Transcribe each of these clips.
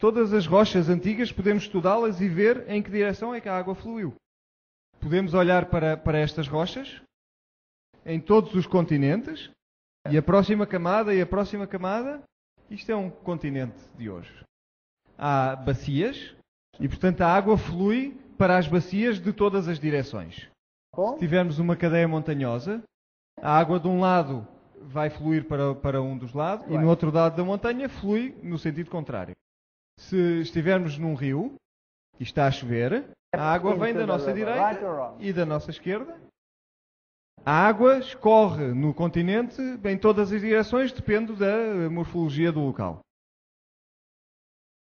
Todas as rochas antigas podemos estudá-las e ver em que direção é que a água fluiu. Podemos olhar para estas rochas em todos os continentes e a próxima camada e a próxima camada. Isto é um continente de hoje. Há bacias e, portanto, a água flui para as bacias de todas as direções. Se tivermos uma cadeia montanhosa, a água de um lado vai fluir para um dos lados e no outro lado da montanha flui no sentido contrário. Se estivermos num rio e está a chover, a água vem da nossa direita e da nossa esquerda. A água escorre no continente em todas as direções, depende da morfologia do local.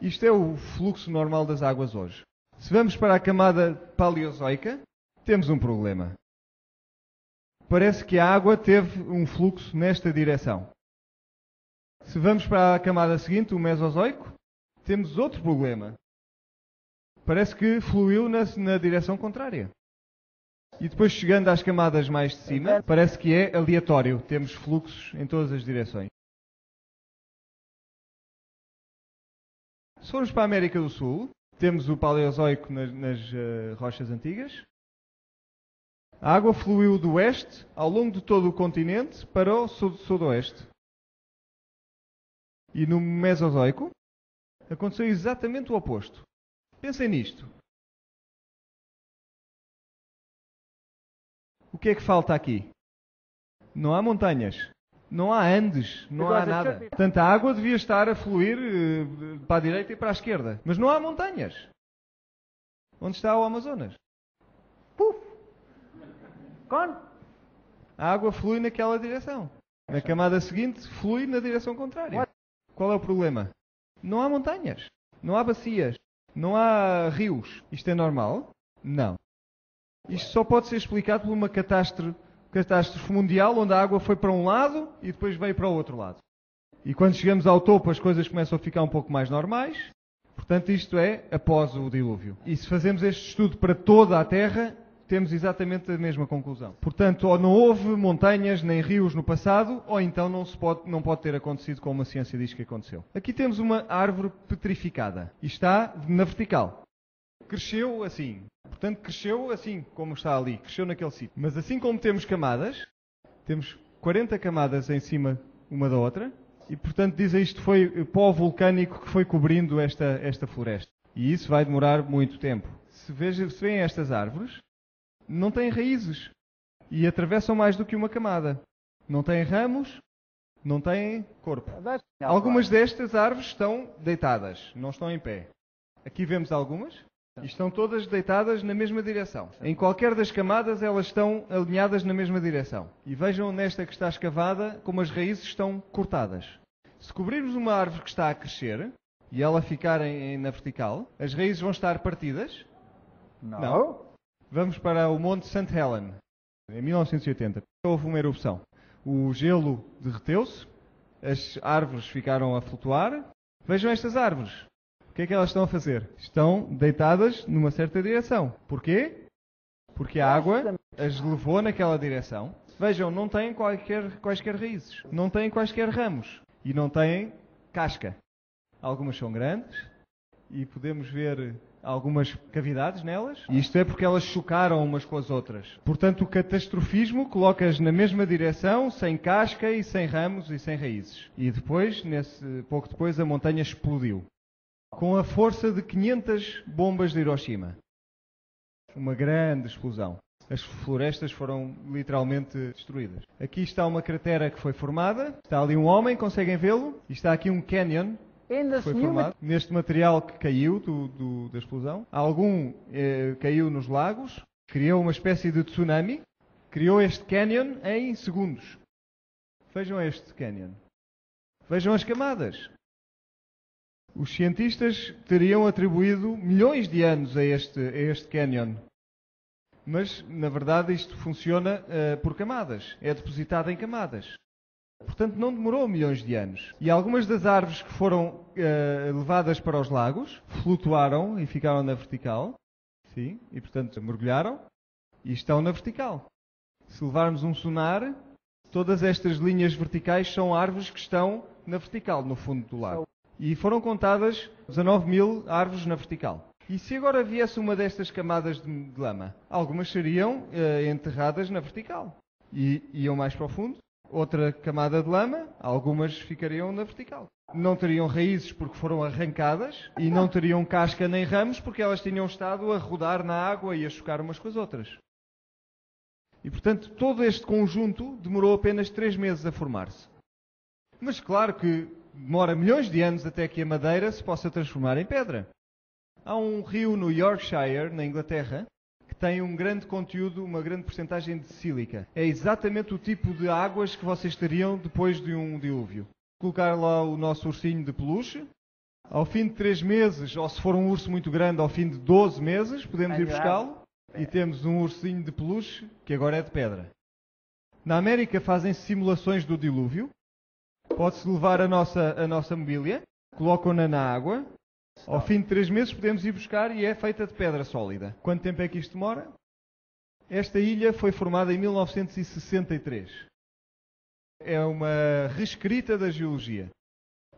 Isto é o fluxo normal das águas hoje. Se vamos para a camada paleozoica, temos um problema. Parece que a água teve um fluxo nesta direção. Se vamos para a camada seguinte, o Mesozoico, temos outro problema. Parece que fluiu na direção contrária. E depois, chegando às camadas mais de cima, parece que é aleatório. Temos fluxos em todas as direções. Se formos para a América do Sul, temos o Paleozoico nas rochas antigas. A água fluiu do oeste, ao longo de todo o continente, para o sudoeste. E no Mesozoico, aconteceu exatamente o oposto. Pensem nisto. O que é que falta aqui? Não há montanhas, não há Andes, não há nada. Portanto, a água devia estar a fluir para a direita e para a esquerda. Mas não há montanhas. Onde está o Amazonas? Puf! Gone! A água flui naquela direção. Na camada seguinte, flui na direção contrária. Qual é o problema? Não há montanhas, não há bacias, não há rios. Isto é normal? Não. Isto só pode ser explicado por uma catástrofe mundial onde a água foi para um lado e depois veio para o outro lado. E quando chegamos ao topo as coisas começam a ficar um pouco mais normais. Portanto, isto é após o dilúvio. E se fazemos este estudo para toda a Terra, temos exatamente a mesma conclusão. Portanto, ou não houve montanhas nem rios no passado, ou então não pode ter acontecido como a ciência diz que aconteceu. Aqui temos uma árvore petrificada. E está na vertical. Cresceu assim. Portanto, cresceu assim, como está ali. Cresceu naquele sítio. Mas assim como temos camadas, temos 40 camadas em cima uma da outra, e portanto dizem isto foi pó vulcânico que foi cobrindo esta floresta. E isso vai demorar muito tempo. Se veem estas árvores, não têm raízes. E atravessam mais do que uma camada. Não têm ramos, não têm corpo. Algumas destas árvores estão deitadas, não estão em pé. Aqui vemos algumas. E estão todas deitadas na mesma direção. Em qualquer das camadas elas estão alinhadas na mesma direção. E vejam nesta que está escavada como as raízes estão cortadas. Se cobrirmos uma árvore que está a crescer e ela ficar na vertical, as raízes vão estar partidas? Não. Vamos para o Monte St. Helens, em 1980. Houve uma erupção. O gelo derreteu-se, as árvores ficaram a flutuar. Vejam estas árvores. O que é que elas estão a fazer? Estão deitadas numa certa direção. Porquê? Porque a água as levou naquela direção. Vejam, não têm quaisquer raízes. Não têm quaisquer ramos. E não têm casca. Algumas são grandes e podemos ver algumas cavidades nelas. E isto é porque elas chocaram umas com as outras. Portanto, o catastrofismo coloca-as na mesma direção, sem casca e sem ramos e sem raízes. E depois, pouco depois, a montanha explodiu. Com a força de 500 bombas de Hiroshima. Uma grande explosão. As florestas foram literalmente destruídas. Aqui está uma cratera que foi formada. Está ali um homem, conseguem vê-lo? E está aqui um canyon que foi formado neste material que caiu da explosão. Algum caiu nos lagos. Criou uma espécie de tsunami. Criou este canyon em segundos. Vejam este canyon. Vejam as camadas. Os cientistas teriam atribuído milhões de anos a este canyon. Mas, na verdade, isto funciona por camadas. É depositado em camadas. Portanto, não demorou milhões de anos. E algumas das árvores que foram levadas para os lagos flutuaram e ficaram na vertical. Sim, e, portanto, mergulharam e estão na vertical. Se levarmos um sonar, todas estas linhas verticais são árvores que estão na vertical, no fundo do lago. E foram contadas 19.000 árvores na vertical. E se agora viesse uma destas camadas de lama? Algumas seriam enterradas na vertical. E iam mais para o fundo. Outra camada de lama, algumas ficariam na vertical. Não teriam raízes porque foram arrancadas e não teriam casca nem ramos porque elas tinham estado a rodar na água e a chocar umas com as outras. E portanto, todo este conjunto demorou apenas 3 meses a formar-se. Mas claro que demora milhões de anos até que a madeira se possa transformar em pedra. Há um rio no Yorkshire, na Inglaterra, que tem um grande conteúdo, uma grande percentagem de sílica. É exatamente o tipo de águas que vocês teriam depois de um dilúvio. Colocar lá o nosso ursinho de peluche. Ao fim de 3 meses, ou se for um urso muito grande, ao fim de 12 meses, podemos ir buscá-lo. E temos um ursinho de peluche que agora é de pedra. Na América fazem-se simulações do dilúvio. Pode-se levar a nossa mobília, colocam-na na água. Ao fim de 3 meses podemos ir buscar e é feita de pedra sólida. Quanto tempo é que isto demora? Esta ilha foi formada em 1963. É uma reescrita da geologia.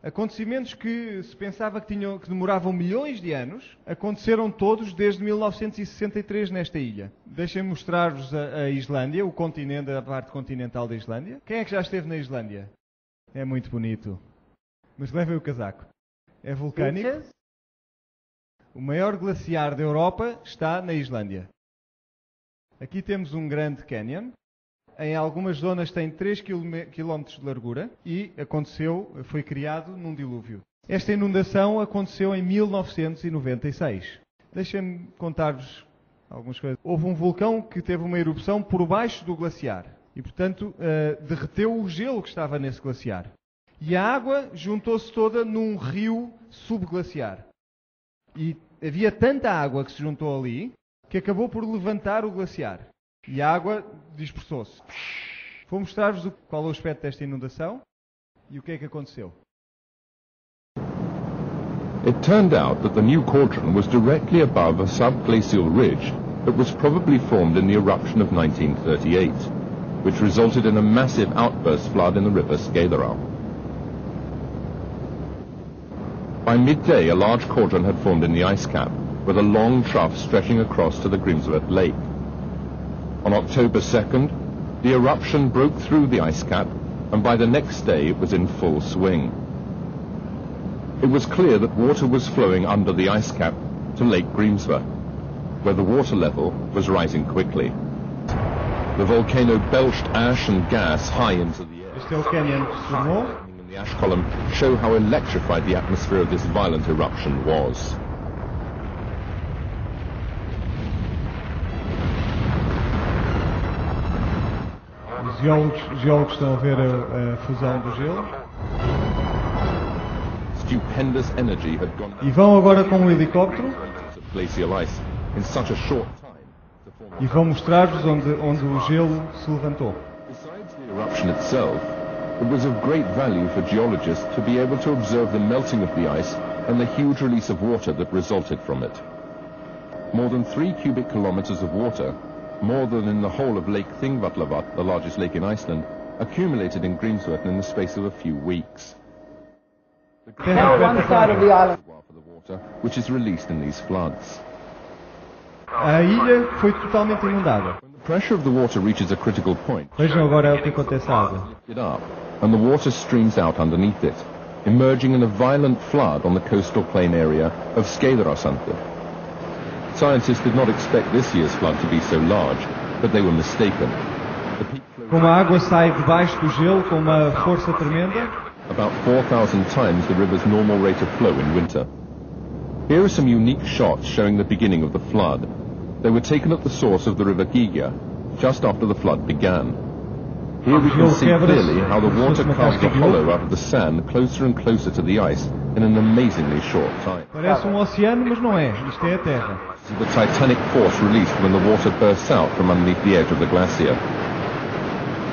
Acontecimentos que se pensava que demoravam milhões de anos, aconteceram todos desde 1963 nesta ilha. Deixem-me mostrar-vos a Islândia, o continente, a parte continental da Islândia. Quem é que já esteve na Islândia? É muito bonito. Mas levem o casaco. É vulcânico. O maior glaciar da Europa está na Islândia. Aqui temos um grande canyon. Em algumas zonas tem 3 km de largura e foi criado num dilúvio. Esta inundação aconteceu em 1996. Deixem-me contar-vos algumas coisas. Houve um vulcão que teve uma erupção por baixo do glaciar e, portanto, derreteu o gelo que estava nesse glaciar. E a água juntou-se toda num rio subglaciar. E havia tanta água que se juntou ali que acabou por levantar o glaciar. E a água dispersou-se. Vou mostrar-vos qual é o aspecto desta inundação e o que é que aconteceu. It turned out that the new cauldron was directly above a subglacial ridge that was probably formed in the eruption of 1938, which resulted in a massive outburst flood in the river Skeiðará. By midday, a large cauldron had formed in the ice cap, with a long trough stretching across to the Grímsvötn Lake. On October 2nd, the eruption broke through the ice cap, and by the next day it was in full swing. It was clear that water was flowing under the ice cap to Lake Grímsvötn, where the water level was rising quickly. The volcano belched ash and gas high into the air. Este é o canyon que se formou. And the ash column show how electrified the atmosphere of this violent eruption was. Os geólogos estão a ver a fusão do gelo. Stupendous energy had gone E vão agora com um helicóptero glacial ice in such a short time to form e vão mostrar-vos onde o gelo se levantou. Besides the eruption itself, it was of great value for geologists to be able to observe the melting of the ice and the huge release of water that resulted from it. More than 3 cubic kilometers of water, more than in the whole of Lake Thingvallavatn, the largest lake in Iceland, accumulated in Grímsvötn in the space of a few weeks. One side of the island. For the water, which is released in these floods. A ilha foi totalmente inundada. When the pressure of the water reaches a critical point, Vejam agora o que acontece à água. it up, and the water streams out underneath it, emerging in a violent flood on the coastal plain area of Skeiðarásandur. Scientists did not expect this year's flood to be so large, but they were mistaken. The peak flow Como a água sai debaixo do gelo com uma força tremenda, about 4,000 times the river's normal rate of flow in winter. Here are some unique shots showing the beginning of the flood. They were taken at the source of the river Gígja, just after the flood began. Here we can see clearly how the water carved a hollow out of the sand closer and closer to the ice in an amazingly short time. parece um oceano, mas não é. Isto é a Terra. This is the titanic force released when the water bursts out from underneath the edge of the glacier.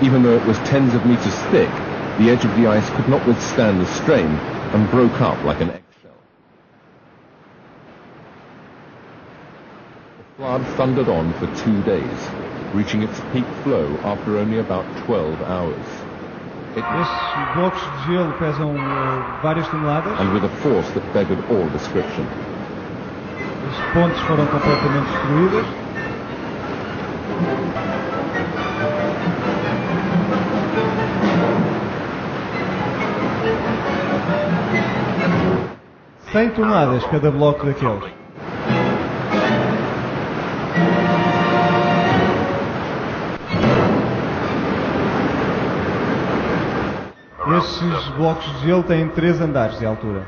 Even though it was tens of meters thick, the edge of the ice could not withstand the strain and broke up like an eggshell. The flood thundered on for 2 days, reaching its peak flow after only about 12 hours. Estes blocos de gelo pesam várias toneladas. and with a force that beggared all description. As pontes foram completamente destruídas. $100 toneladas cada bloco daqueles. Estes blocos de gelo têm 3 andares de altura.